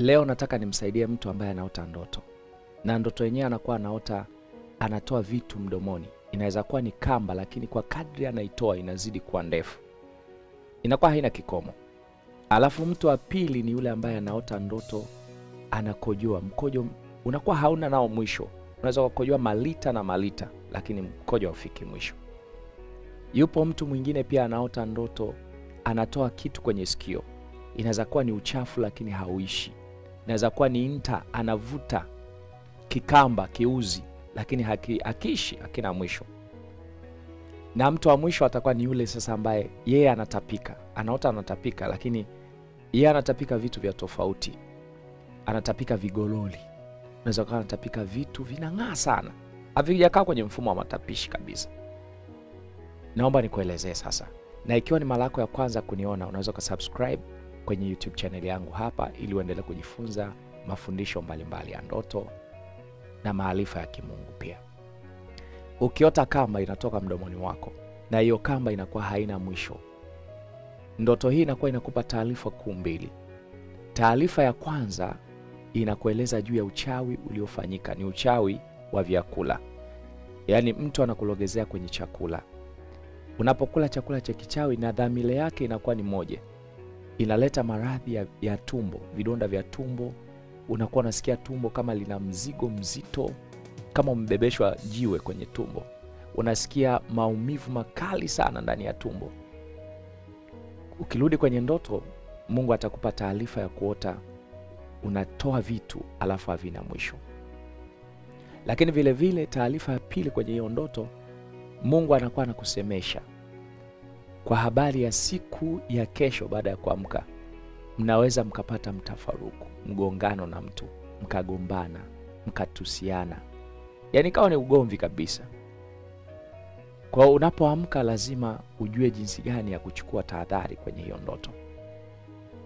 Leo nataka nimsaidie mtu ambaye anaota ndoto. Na ndoto yenyewe anakuwa anaota anatoa vitu mdomoni. Inaweza kuwa ni kamba, lakini kwa kadri anaitoa inazidi kuwa ndefu. Inakuwa haina kikomo. Alafu mtu wa pili ni yule ambaye anaota ndoto anakojoa. Mkojo unakuwa hauna nao mwisho. Unaweza kukojoa malita na malita, lakini mkojo haufiki mwisho. Yupo mtu mwingine pia anaota ndoto anatoa kitu kwenye sikio. Inaweza kuwa ni uchafu lakini hauishi. Inaweza kuwa ni nta anavuta kikamba, kiuzi, lakini hakiishi, hakina mwisho. Na mtu wa mwisho atakuwa ni yule sasa ambaye yeye anatapika. Anaota anatapika, lakini yeye anatapika vitu vya tofauti. Anatapika vigololi. Unaweza kuwa anatapika vitu vinang'aa sana. Havijakaa kwenye mfumo wa matapishi kabisa. Naomba nikuelezee sasa. Na ikiwa ni mara yako ya kwanza kuniona, unaweza kusubscribe kwenye YouTube channel yangu hapa ili uendelee kujifunza mafundisho mbalimbali ya ndoto na maarifa ya kimungu pia. Ukiota kamba inatoka mdomoni wako na hiyo kamba inakuwa haina mwisho. Ndoto hii inakuwa inakupa taarifa kuu mbili. Taarifa ya kwanza inakueleza juu ya uchawi uliofanyika, ni uchawi wa vyakula. Yaani mtu anakulogezea kwenye chakula. Unapokula chakula cha kichawi na dhamira yake inakuwa ni moja. Inaleta maradhi ya tumbo, vidonda vya tumbo. Unakuwa unasikia tumbo kama lina mzigo mzito, kama umebebeshwa jiwe kwenye tumbo. Unasikia maumivu makali sana ndani ya tumbo. Ukirudi kwenye ndoto, Mungu atakupa taarifa ya kuota unatoa vitu alafu havina mwisho. Lakini vile vile taarifa ya pili kwenye hiyo ndoto, Mungu anakuwa anakusemesha kwa habari ya siku ya kesho. Baada ya kuamka, mnaweza mkapata mtafaruku, mgongano na mtu, mkagombana, mkatusiana. Yaani kawa ni ugomvi kabisa. Kwa unapoamka lazima ujue jinsi gani ya kuchukua tahadhari kwenye hiyo ndoto.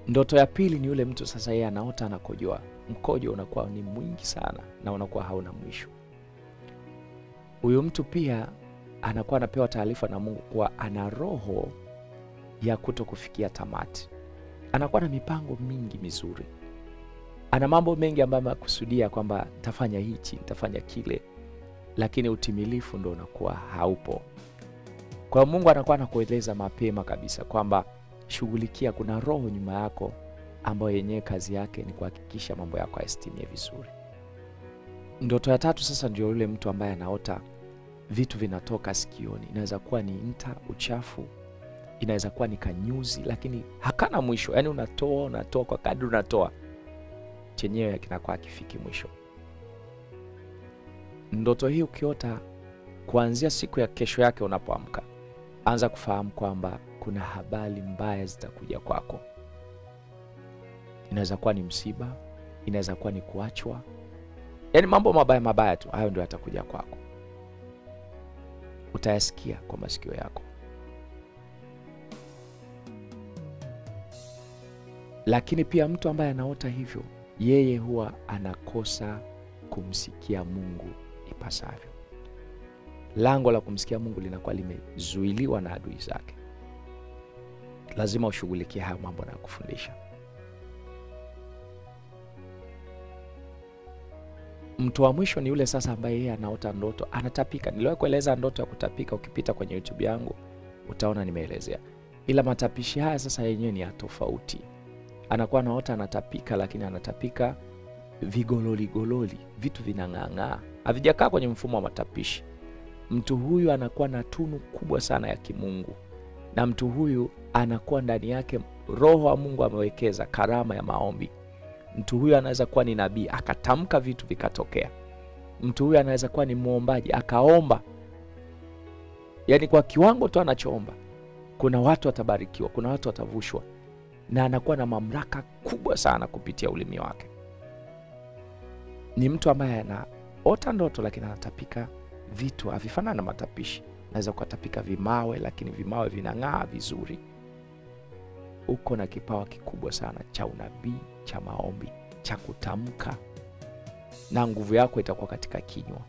Ndoto ya pili ni yule mtu sasa yeye anaota anakojoa. Mkojo unakuwa ni mwingi sana na unakuwa hauna mwisho. Huyo mtu pia anakuwa anapewa taarifa na Mungu kuwa ana roho ya kutokufikia tamati. Anakuwa na mipango mingi mizuri. Ana mambo mengi ambayo amekusudia kwamba tafanya hichi, tafanya kile, lakini utimilifu ndo unakuwa haupo. Kwa Mungu anakuwa anakueleza mapema kabisa kwamba shughulikia, kuna roho nyuma yako ambayo yenyewe kazi yake ni kuhakikisha mambo yako yatimie vizuri. Ndoto ya tatu sasa ndio yule mtu ambaye anaota vitu vinatoka sikioni. Inaweza kuwa ni nta, uchafu, inaweza kuwa ni kanyuzi, lakini hakana mwisho. Yaani unatoa kwa kadri unatoa, chenyewe kinakuwa hakifiki mwisho. Ndoto hii ukiota, kuanzia siku ya kesho yake unapoamka, anza kufahamu kwamba kuna habari mbaya zitakuja kwako. Inaweza kuwa ni msiba, inaweza kuwa ni kuachwa. Yaani mambo mabaya tu, hayo ndio yatakuja kwako. Utayasikia kwa masikio yako. Lakini pia mtu ambaye anaota hivyo, yeye huwa anakosa kumsikia Mungu ipasavyo. Lango la kumsikia Mungu linakuwa limezuiliwa na adui zake. Lazima ushughulikie hayo mambo na kufundisha. Mtu wa mwisho ni yule sasa ambaye yeye anaota ndoto anatapika. Niliwahi kueleza ndoto ya kutapika, ukipita kwenye YouTube yangu utaona nimeelezea. Ila matapishi haya sasa yenyewe ni ya tofauti. Anakuwa anaota anatapika, lakini anatapika vigololi, vitu vinang'aa. Havijakaa kwenye mfumo wa matapishi. Mtu huyu anakuwa na tunu kubwa sana ya kimungu. Na mtu huyu anakuwa ndani yake roho wa Mungu amewekeza karama ya maombi. Mtu huyu anaweza kuwa ni nabii, akatamka vitu vikatokea. Mtu huyu anaweza kuwa ni muombaji, akaomba. Yaani kwa kiwango tu anachoomba, kuna watu watabarikiwa, kuna watu watavushwa. Na anakuwa na mamlaka kubwa sana kupitia ulimi wake. Ni mtu ambaye anaota ndoto lakini anatapika vitu havifanani na matapishi. Anaweza kutapika vimawe, lakini vimawe vinang'aa vizuri. Uko na kipawa kikubwa sana cha unabii, cha maombi, cha kutamka, na nguvu yako itakuwa katika kinywa.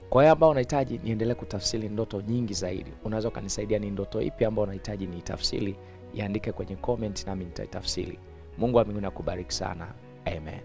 Kwa hiyo ambao unahitaji niendelee kutafsiri ndoto nyingi zaidi, unaweza kanisaidia ni ndoto ipi ambao unahitaji ni tafsiri, iandike kwenye comment nami nitaitafsiri. Mungu wa mbinguni akubariki sana. Amen.